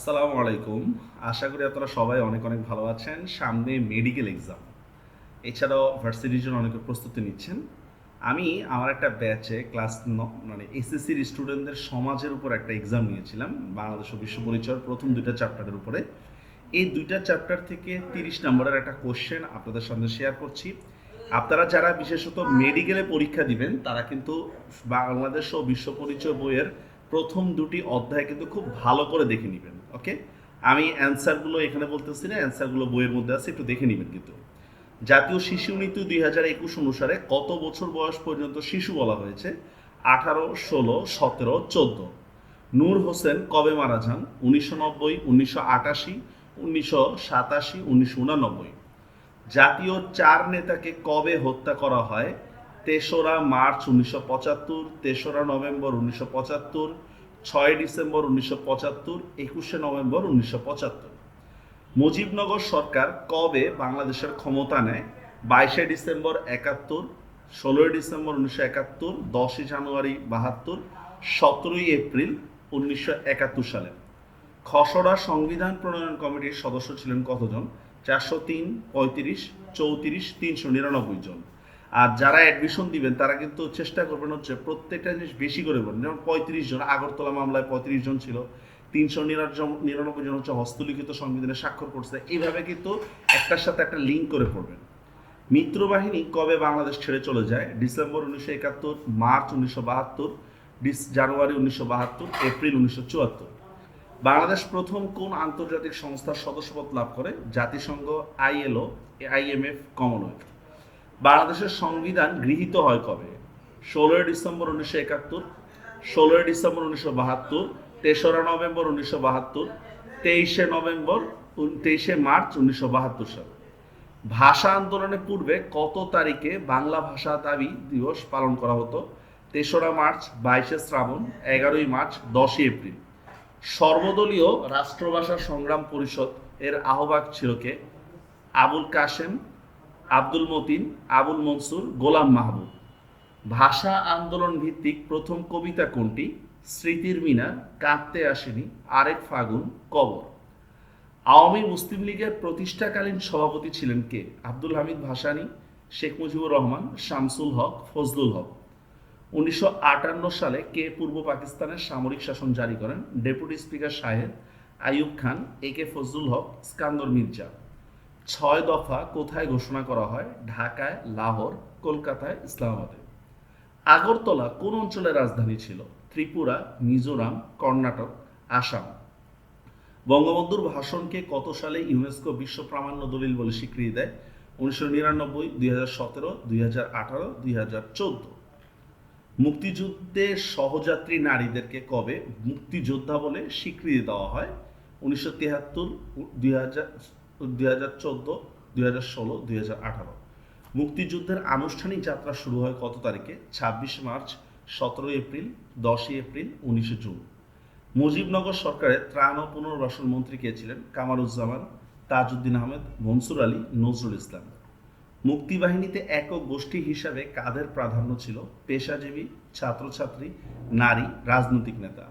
আসসালামু আলাইকুম। আশা করি আপনারা সবাই অনেক অনেক ভালো আছেন। সামনে মেডিকেল এক্সাম, এছাড়াও ভার্সিটির জন্য অনেকে প্রস্তুতি নিচ্ছেন। আমি আমার একটা ব্যাচে মানে এসএসসির স্টুডেন্টদের সমাজের উপর একটা এক্সাম নিয়েছিলাম, বাংলাদেশ ও বিশ্ব পরিচয়ের প্রথম দুইটা চ্যাপ্টারের উপরে। এই দুইটা চ্যাপ্টার থেকে 30 নম্বরের একটা কোশ্চেন আপনাদের সামনে শেয়ার করছি। আপনারা যারা বিশেষত মেডিকেলে পরীক্ষা দিবেন তারা কিন্তু বাংলাদেশ ও বিশ্ব পরিচয় বইয়ের প্রথম দুটি অধ্যায় কিন্তু খুব ভালো করে দেখে নেবেন। ওকে, আমি অ্যান্সারগুলো এখানে বলতেছি না, অ্যান্সারগুলো বইয়ের মধ্যে আছে, একটু দেখে নেবেন। কিন্তু জাতীয় শিশু নীতি 2021 অনুসারে কত বছর বয়স পর্যন্ত শিশু বলা হয়েছে? 18, 16, 17, 14। নূর হোসেন কবে মারা যান? 1990, 1988, 1987, 1989। জাতীয় চার নেতাকে কবে হত্যা করা হয়? 3রা মার্চ 1975, 3রা নভেম্বর 1975, 6ই ডিসেম্বর 1975, 21শে নভেম্বর 1975। মুজিবনগর সরকার কবে বাংলাদেশের ক্ষমতা নেয়? 22শে ডিসেম্বর 71, 16ই ডিসেম্বর 1971, 10ই জানুয়ারি 72, 17ই এপ্রিল 1971 সালে। খসড়া সংবিধান প্রণয়ন কমিটির সদস্য ছিলেন কতজন? 403, 35, 34, 399 জন। আর যারা অ্যাডমিশন দিবেন তারা কিন্তু চেষ্টা করবেন হচ্ছে প্রত্যেকটা জিনিস বেশি করে বলেন। যেমন 35 জন আগরতলা মামলায় 35 জন ছিল, 399 জন হচ্ছে হস্তলিখিত সংবিধানে স্বাক্ষর করছে। এইভাবে কিন্তু একটার সাথে একটা লিঙ্ক করে পড়বেন। মিত্রবাহিনী কবে বাংলাদেশ ছেড়ে চলে যায়? ডিসেম্বর 1971, মার্চ 1972, জানুয়ারি 1972, এপ্রিল 1974। বাংলাদেশ প্রথম কোন আন্তর্জাতিক সংস্থার সদস্যপদ লাভ করে? জাতিসংঘ, আইএলও, আইএমএফ, কমনওয়েলথ। বাংলাদেশের সংবিধান গৃহীত হয় কবে? 16ই ডিসেম্বর 1971, 16ই ডিসেম্বর 1972, 3রা নভেম্বর 1972, 23শে নভেম্বর 23শে মার্চ 1972 সাল। ভাষা আন্দোলনের পূর্বে কত তারিখে বাংলা ভাষা দাবি দিবস পালন করা হতো? 3রা মার্চ, 22শে শ্রাবণ, 11ই মার্চ, 10ই এপ্রিল। সর্বদলীয় রাষ্ট্রভাষা সংগ্রাম পরিষদ এর আহ্বায়ক ছিল কে? আবুল কাশেম, আব্দুল মতিন, আবুল মনসুর, গোলাম মাহবুব। ভাষা আন্দোলন ভিত্তিক প্রথম কবিতা কোনটি? স্মৃতির মিনার, কাঁদতে আসেনি, আরেক ফাগুন, কবর। আওয়ামী মুসলিম লীগের প্রতিষ্ঠাকালীন সভাপতি ছিলেন কে? আব্দুল হামিদ ভাসানী, শেখ মুজিবুর রহমান, শামসুল হক, ফজলুল হক। 1958 সালে কে পূর্ব পাকিস্তানের সামরিক শাসন জারি করেন? ডেপুটি স্পিকার শাহেদ, আইয়ুব খান, একে ফজলুল হক, স্কান্দর মির্জা। 6 দফা কোথায় ঘোষণা করা হয়? ঢাকায়, লাহোর, কলকাতায়, ইসলামাবাদে। আগরতলা কোন অঞ্চলের রাজধানী ছিল? ত্রিপুরা, মিজোরাম, কর্ণাটক, আসাম। বঙ্গবন্ধুর ভাষণকে কত সালে ইউনেস্কো বিশ্ব প্রামাণ্য দলিল বলে স্বীকৃতি দেয়? 1999, 2017, 2018, 2014। মুক্তিযুদ্ধে সহযাত্রী নারীদেরকে কবে মুক্তিযোদ্ধা বলে স্বীকৃতি দেওয়া হয়? 1973, 2000, 2014, 2016, 2018। মুক্তিযুদ্ধের আনুষ্ঠানিক যাত্রা শুরু হয় কত তারিখে? 26 মার্চ, 17 এপ্রিল, 10ই এপ্রিল, 19 জুন। মুজিবনগর সরকারের ত্রাণ ও পুনর্বাসন মন্ত্রী কে ছিলেন? কামারুজ্জামান, তাজউদ্দিন আহমেদ, মনসুর আলী, নজরুল ইসলাম। মুক্তিবাহিনীতে একক গোষ্ঠী হিসাবে কাদের প্রাধান্য ছিল? পেশাজীবী, ছাত্রছাত্রী, নারী, রাজনৈতিক নেতা।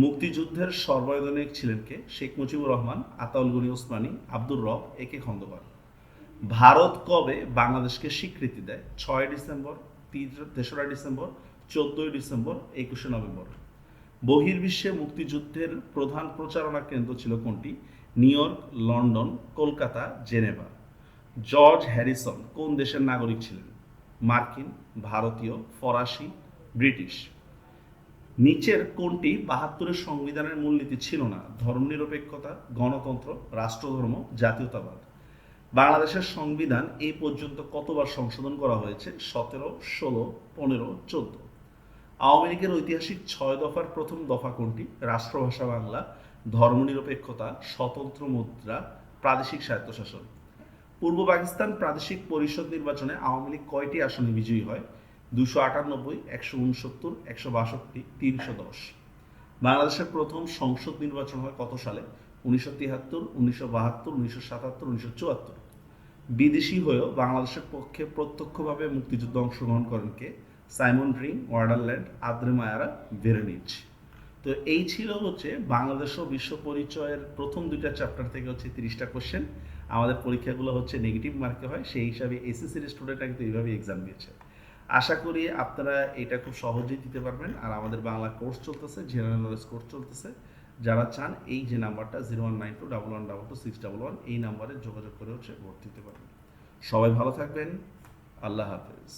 মুক্তিযুদ্ধের সর্বায়তনিক ছিলেন কে? শেখ মুজিবুর রহমান, আতাউল গনি ওসমানী, আব্দুর রব, একে খন্দকার। ভারত কবে বাংলাদেশকে স্বীকৃতি দেয়? 6ই ডিসেম্বর, 3রা ডিসেম্বর, 14ই ডিসেম্বর, 21শে নভেম্বর। বহির্বিশ্বে মুক্তিযুদ্ধের প্রধান প্রচারণা কেন্দ্র ছিল কোনটি? New York, London, Kolkata, Geneva. George Harrison কোন দেশের নাগরিক ছিলেন? মার্কিন, ভারতীয়, ফরাসি, ব্রিটিশ। নিচের কোনটি 72-এর সংবিধানের মূলনীতি ছিল না? ধর্মনিরপেক্ষতা, গণতন্ত্র, রাষ্ট্রধর্ম, জাতীয়তাবাদ। বাংলাদেশের সংবিধান এই পর্যন্ত কতবার সংশোধন করা হয়েছে? 17, 16, 15, 14। আওয়ামী লীগের ঐতিহাসিক 6 দফার প্রথম দফা কোনটি? রাষ্ট্রভাষা বাংলা, ধর্মনিরপেক্ষতা, স্বতন্ত্র মুদ্রা, প্রাদেশিক স্বায়ত্তশাসন। পূর্ব পাকিস্তান প্রাদেশিক পরিষদ নির্বাচনে আওয়ামী লীগ কয়টি আসনে বিজয়ী হয়? 298, 169, 162, 310। বাংলাদেশের প্রথম সংসদ নির্বাচন হয় কত সালে? 1973, 1972, 1977, 1974। বিদেশি হয়েও বাংলাদেশের পক্ষে প্রত্যক্ষভাবে মুক্তিযুদ্ধে অংশগ্রহণ করেন কে? Simon ring, ওয়ার্ডারল্যান্ড, André মায়ারা, ভেরেনিচ। তো এই ছিল হচ্ছে বাংলাদেশ ও বিশ্ব পরিচয়ের প্রথম দুইটা চ্যাপ্টার থেকে হচ্ছে 30টা কোশ্চেন। আমাদের পরীক্ষাগুলো হচ্ছে নেগেটিভ মার্কে হয়, সেই হিসাবে এসএসসির স্টুডেন্টরা কিন্তু এইভাবেই এক্সাম দিয়েছে। আশা করি আপনারা এটা খুব সহজেই দিতে পারবেন। আর আমাদের বাংলা কোর্স চলতেছে, জেনারেল নলেজ কোর্স চলতেছে। যারা চান এই যে নাম্বারটা 019211226111 এই নাম্বারে যোগাযোগ করে হচ্ছে ভর্তি দিতে পারবেন। সবাই ভালো থাকবেন। আল্লাহ হাফেজ।